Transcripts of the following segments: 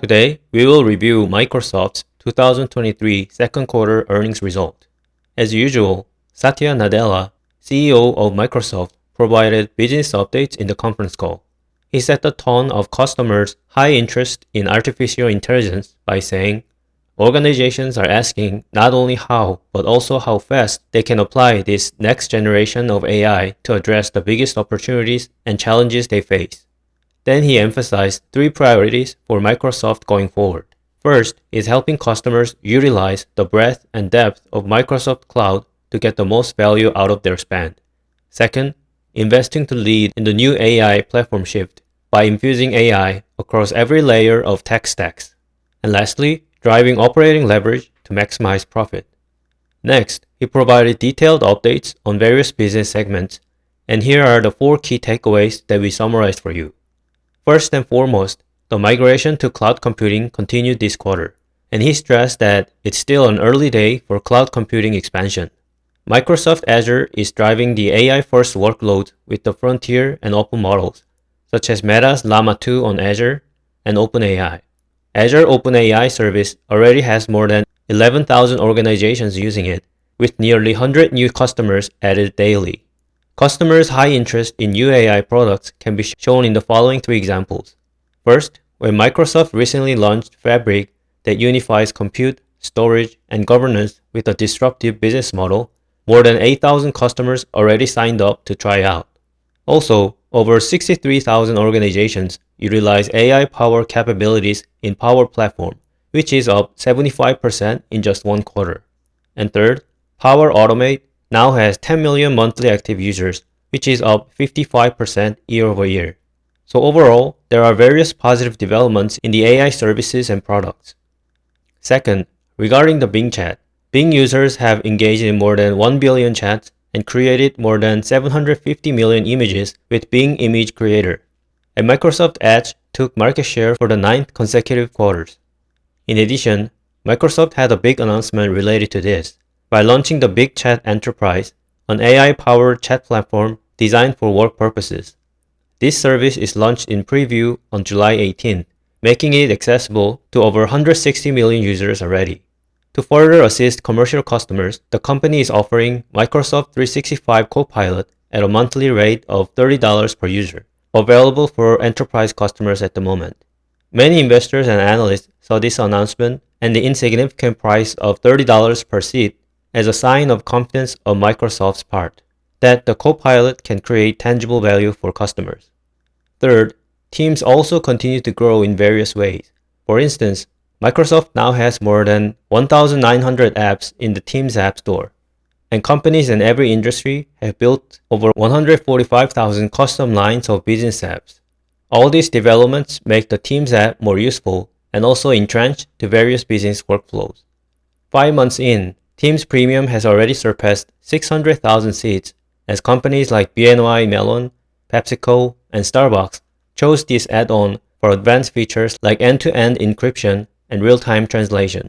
Today, we will review Microsoft's 2023 second quarter earnings result. As usual, Satya Nadella, CEO of Microsoft, provided business updates in the conference call. He set the tone of customers' high interest in artificial intelligence by saying, organizations are asking not only how, but also how fast they can apply this next generation of AI to address the biggest opportunities and challenges they face. Then he emphasized three priorities for Microsoft going forward. First is helping customers utilize the breadth and depth of Microsoft Cloud to get the most value out of their spend. Second, investing to lead in the new AI platform shift by infusing AI across every layer of tech stacks. And lastly, driving operating leverage to maximize profit. Next, he provided detailed updates on various business segments, and here are the four key takeaways that we summarized for you. First and foremost, the migration to cloud computing continued this quarter, and he stressed that it's still an early day for cloud computing expansion. Microsoft Azure is driving the AI-first workload with the frontier and open models, such as Meta's Llama 2 on Azure and OpenAI. Azure OpenAI service already has more than 11,000 organizations using it, with nearly 100 new customers added daily. Customers' high interest in new AI products can be shown in the following three examples. First, when Microsoft recently launched Fabric that unifies compute, storage, and governance with a disruptive business model, more than 8,000 customers already signed up to try out. Also, over 63,000 organizations utilize AI-powered capabilities in Power Platform, which is up 75% in just one quarter. And third, Power Automate now has 10 million monthly active users, which is up 55% year over year. So overall, there are various positive developments in the AI services and products. Second, regarding the Bing chat, Bing users have engaged in more than 1 billion chats and created more than 750 million images with Bing Image Creator. And Microsoft Edge took market share for the 9th consecutive quarters. In addition, Microsoft had a big announcement related to this by launching the Big Chat Enterprise, an AI-powered chat platform designed for work purposes. This service is launched in preview on July 18, making it accessible to over 160 million users already. To further assist commercial customers, the company is offering Microsoft 365 Copilot at a monthly rate of $30 per user, available for enterprise customers at the moment. Many investors and analysts saw this announcement and the insignificant price of $30 per seat as a sign of confidence on Microsoft's part that the Copilot can create tangible value for customers. Third, Teams also continue to grow in various ways. For instance, Microsoft now has more than 1,900 apps in the Teams App Store, and companies in every industry have built over 145,000 custom lines of business apps. All these developments make the Teams app more useful and also entrenched to various business workflows. 5 months in, Teams Premium has already surpassed 600,000 seats as companies like BNY Mellon, PepsiCo, and Starbucks chose this add-on for advanced features like end-to-end encryption and real-time translation.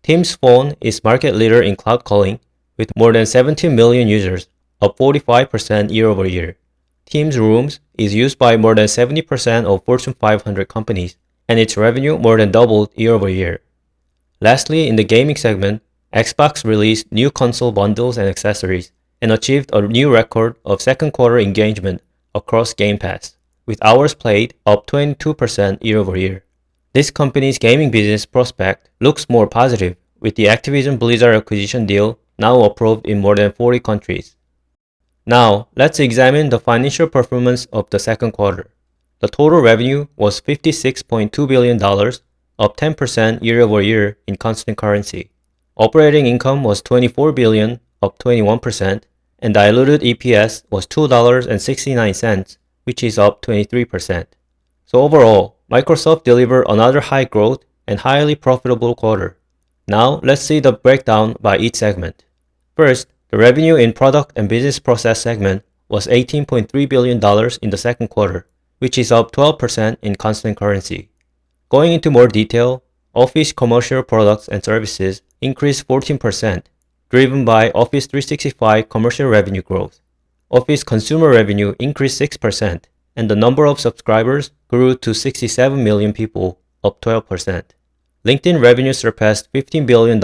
Teams Phone is market leader in cloud calling with more than 17 million users, up 45% year over year. Teams Rooms is used by more than 70% of Fortune 500 companies, and its revenue more than doubled year over year. Lastly, in the gaming segment, Xbox released new console bundles and accessories and achieved a new record of second quarter engagement across Game Pass, with hours played up 22% year over year. This company's gaming business prospect looks more positive, with the Activision Blizzard acquisition deal now approved in more than 40 countries. Now, let's examine the financial performance of the second quarter. The total revenue was $56.2 billion, up 10% year over year in constant currency. Operating income was $24 billion, up 21%, and diluted EPS was $2.69, which is up 23%. So overall, Microsoft delivered another high growth and highly profitable quarter. Now, let's see the breakdown by each segment. First, the revenue in Product and Business Process segment was $18.3 billion in the second quarter, which is up 12% in constant currency. Going into more detail, Office commercial products and services increased 14%, driven by Office 365 commercial revenue growth. Office consumer revenue increased 6%, and the number of subscribers grew to 67 million people, up 12%. LinkedIn revenue surpassed $15 billion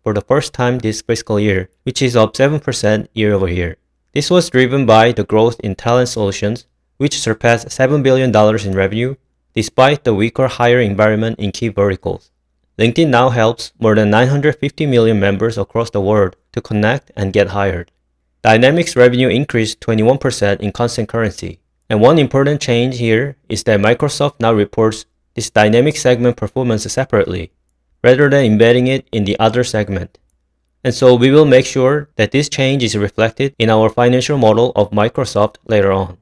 for the first time this fiscal year, which is up 7% year over year. This was driven by the growth in talent solutions, which surpassed $7 billion in revenue, despite the weaker hiring environment in key verticals. LinkedIn now helps more than 950 million members across the world to connect and get hired. Dynamics revenue increased 21% in constant currency. And one important change here is that Microsoft now reports this dynamic segment performance separately, rather than embedding it in the other segment. And so we will make sure that this change is reflected in our financial model of Microsoft later on.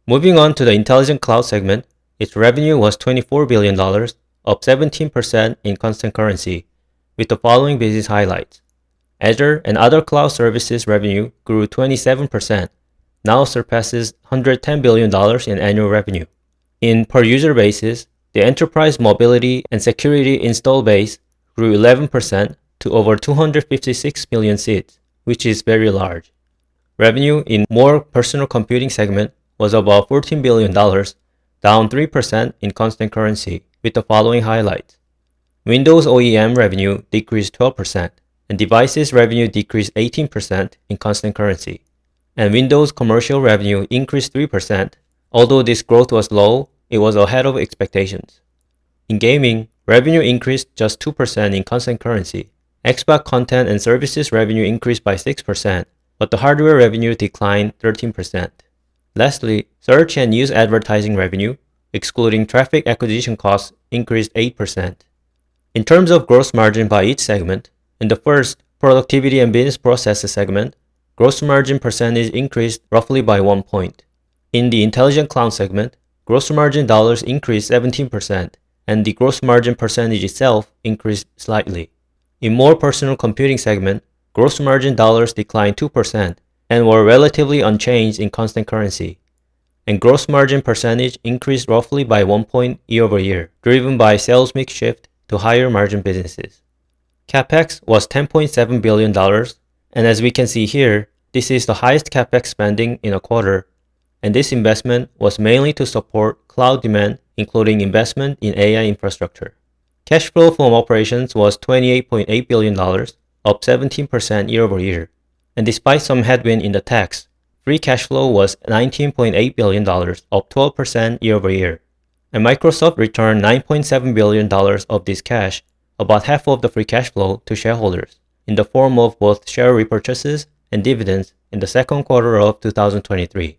Moving on to the Intelligent Cloud segment, its revenue was $24 billion, up 17% in constant currency, with the following business highlights. Azure and other cloud services revenue grew 27%, now surpasses $110 billion in annual revenue. In per-user basis, the enterprise mobility and security install base grew 11% to over 256 million seats, which is very large. Revenue in more personal computing segment was about $14 billion, down 3% in constant currency, with the following highlights. Windows OEM revenue decreased 12%, and devices revenue decreased 18% in constant currency. And Windows commercial revenue increased 3%. Although this growth was low, it was ahead of expectations. In gaming, revenue increased just 2% in constant currency. Xbox content and services revenue increased by 6%, but the hardware revenue declined 13%. Lastly, search and news advertising revenue, excluding traffic acquisition costs, increased 8%. In terms of gross margin by each segment, in the first, productivity and business processes segment, gross margin percentage increased roughly by 1 point. In the Intelligent Cloud segment, gross margin dollars increased 17%, and the gross margin percentage itself increased slightly. In more personal computing segment, gross margin dollars declined 2% and were relatively unchanged in constant currency. And gross margin percentage increased roughly by 1 point year over year, driven by sales mix shift to higher margin businesses. CapEx was $10.7 billion, and as we can see here, this is the highest CapEx spending in a quarter, and this investment was mainly to support cloud demand, including investment in AI infrastructure. Cash flow from operations was $28.8 billion, up 17% year over year, and despite some headwind in the tax, free cash flow was $19.8 billion, up 12% year over year. And Microsoft returned $9.7 billion of this cash, about half of the free cash flow, to shareholders, in the form of both share repurchases and dividends in the second quarter of 2023.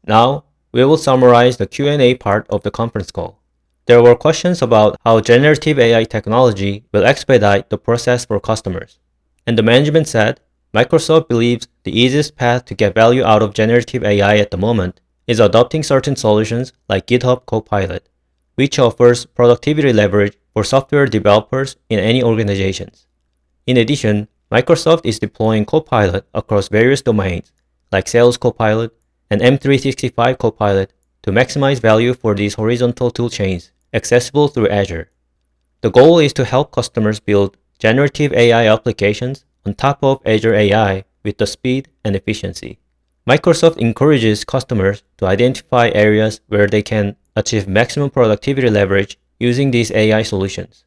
Now, we will summarize the Q&A part of the conference call. There were questions about how generative AI technology will expedite the process for customers. And the management said, Microsoft believes the easiest path to get value out of generative AI at the moment is adopting certain solutions like GitHub Copilot, which offers productivity leverage for software developers in any organizations. In addition, Microsoft is deploying Copilot across various domains, like Sales Copilot and M365 Copilot, to maximize value for these horizontal tool chains accessible through Azure. The goal is to help customers build generative AI applications on top of Azure AI with the speed and efficiency. Microsoft encourages customers to identify areas where they can achieve maximum productivity leverage using these AI solutions.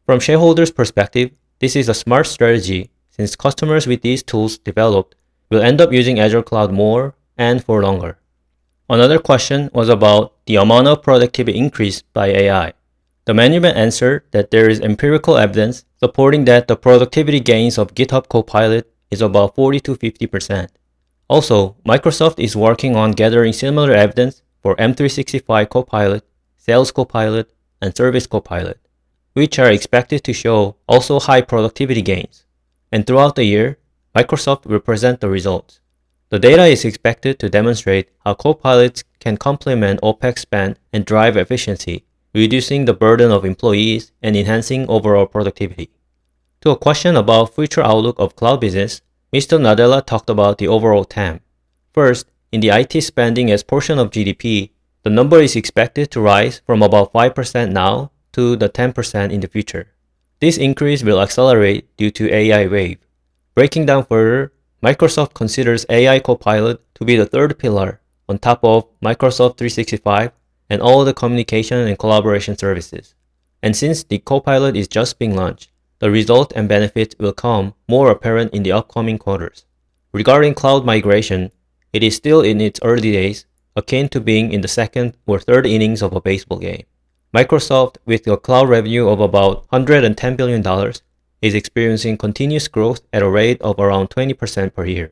From shareholders' perspective, this is a smart strategy since customers with these tools developed will end up using Azure Cloud more and for longer. Another question was about the amount of productivity increase by AI. The management answered that there is empirical evidence supporting that the productivity gains of GitHub Copilot is about 40 to 50%. Also, Microsoft is working on gathering similar evidence for M365 Copilot, Sales Copilot, and Service Copilot, which are expected to show also high productivity gains. And throughout the year, Microsoft will present the results. The data is expected to demonstrate how copilots can complement OpEx spend and drive efficiency, reducing the burden of employees and enhancing overall productivity. To a question about future outlook of cloud business, Mr. Nadella talked about the overall TAM. First, in the IT spending as portion of GDP, the number is expected to rise from about 5% now to the 10% in the future. This increase will accelerate due to AI wave. Breaking down further, Microsoft considers AI Copilot to be the third pillar on top of Microsoft 365 and all the communication and collaboration services. And since the Copilot is just being launched, the result and benefits will come more apparent in the upcoming quarters. Regarding cloud migration, it is still in its early days, akin to being in the second or third innings of a baseball game. Microsoft, with a cloud revenue of about $110 billion, is experiencing continuous growth at a rate of around 20% per year.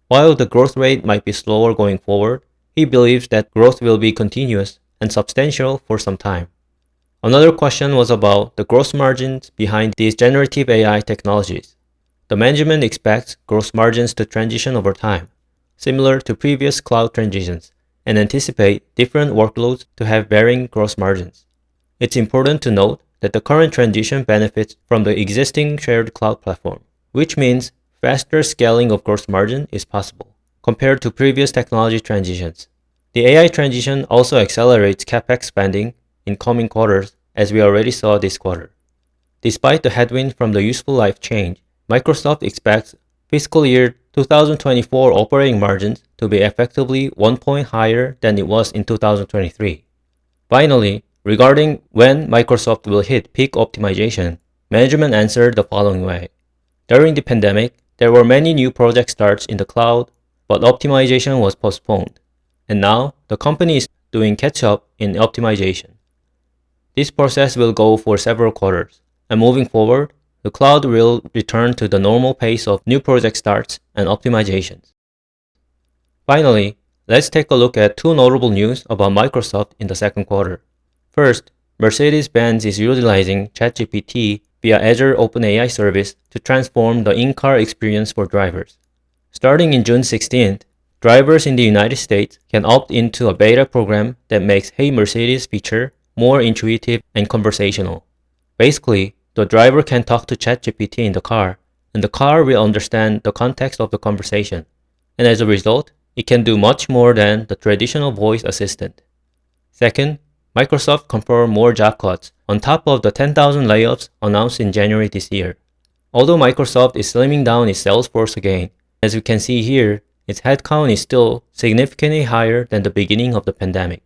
While the growth rate might be slower going forward, he believes that growth will be continuous and substantial for some time. Another question was about the gross margins behind these generative AI technologies. The management expects gross margins to transition over time, similar to previous cloud transitions, and anticipate different workloads to have varying gross margins. It's important to note that the current transition benefits from the existing shared cloud platform, which means faster scaling of gross margin is possible compared to previous technology transitions. The AI transition also accelerates CapEx spending in coming quarters, as we already saw this quarter. Despite the headwind from the useful life change, Microsoft expects fiscal year 2024 operating margins to be effectively 1 point higher than it was in 2023. Finally, regarding when Microsoft will hit peak optimization, management answered the following way. During the pandemic, there were many new project starts in the cloud, but optimization was postponed. And now, the company is doing catch-up in optimization. This process will go for several quarters, and moving forward, the cloud will return to the normal pace of new project starts and optimizations. Finally, let's take a look at two notable news about Microsoft in the second quarter. First, Mercedes-Benz is utilizing ChatGPT via Azure OpenAI service to transform the in-car experience for drivers. Starting in June 16th, drivers in the United States can opt into a beta program that makes Hey Mercedes feature more intuitive and conversational. Basically, the driver can talk to ChatGPT in the car, and the car will understand the context of the conversation. And as a result, it can do much more than the traditional voice assistant. Second, Microsoft confirmed more job cuts on top of the 10,000 layoffs announced in January this year. Although Microsoft is slimming down its sales force again, as we can see here, its headcount is still significantly higher than the beginning of the pandemic.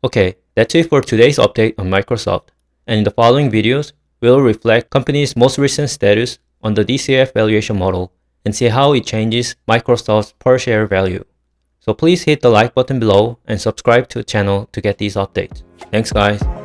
Okay, that's it for today's update on Microsoft, and in the following videos, we'll reflect company's most recent status on the DCF valuation model and see how it changes Microsoft's per share value. So please hit the like button below and subscribe to the channel to get these updates. Thanks guys.